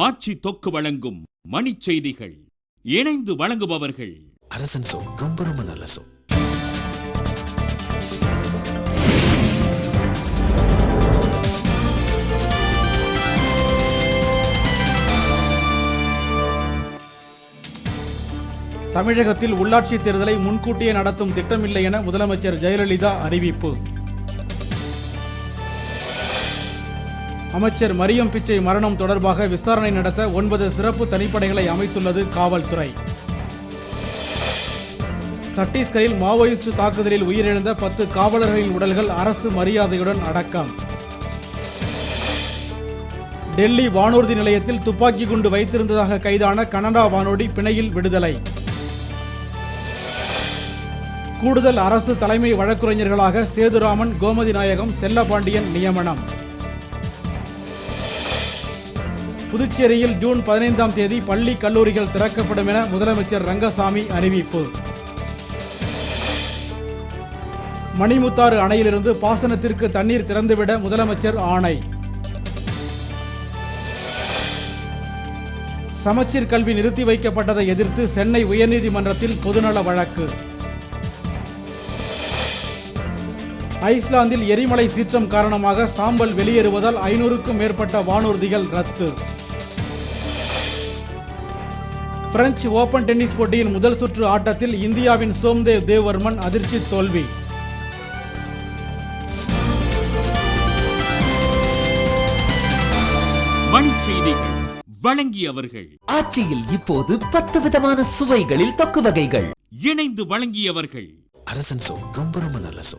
ஆட்சி தொக்கு வழங்கும் மணிச் செய்திகள். இணைந்து வழங்குபவர்கள் அரசன் சோ. ரொம்ப ரொம்ப நல்ல சோ. தமிழகத்தில் உள்ளாட்சி தேர்தலை முன்கூட்டியே நடத்தும் திட்டமில்லை என முதலமைச்சர் ஜெயலலிதா அறிவிப்பு. அமைச்சர் மரியம் பிச்சை மரணம் தொடர்பாக விசாரணை நடத்த 9 சிறப்பு தனிப்படைகளை அமைத்துள்ளது காவல்துறை. சத்தீஸ்கரில் மாவோயிஸ்ட் தாக்குதலில் உயிரிழந்த 10 காவலர்களின் உடல்கள் அரசு மரியாதையுடன் அடக்கம். டெல்லி வானூர்தி நிலையத்தில் துப்பாக்கி குண்டு வைத்திருந்ததாக கைதான கனடா வானூர்தி பிணையில் விடுதலை. கூடுதல் அரசு தலைமை வழக்குரைஞர்களாக சேதுராமன், கோமதி நாயகம், செல்லபாண்டியன் நியமனம். புதுச்சேரியில் ஜூன் 15ஆம் தேதி பள்ளி கல்லூரிகள் திறக்கப்படும் என முதலமைச்சர் ரங்கசாமி அறிவிப்பு. மணிமுத்தாறு அணையிலிருந்து பாசனத்திற்கு தண்ணீர் திறந்துவிட முதலமைச்சர் ஆணை. சமச்சீர் கல்வி நிறுத்தி வைக்கப்பட்டதை எதிர்த்து சென்னை உயர்நீதிமன்றத்தில் பொதுநல வழக்கு. ஐஸ்லாந்தில் எரிமலை சீற்றம் காரணமாக சாம்பல் வெளியேறுவதால் 500க்கும் மேற்பட்ட வானூர்திகள் ரத்து. பிரெஞ்சு ஓபன் டென்னிஸ் போட்டியின் முதல் சுற்று ஆட்டத்தில் இந்தியாவின் சோம்தேவ் தேவ்வர்மன் அதிர்ச்சி தோல்வி. மணிச் செய்திகள் வழங்கியவர்கள். ஆட்சியில் இப்போது 10 விதமான சுவைகளில் தொக்கு வகைகள். இணைந்து வழங்கியவர்கள் அரசன் சோ. ரொம்ப ரொம்ப நல்ல சோ.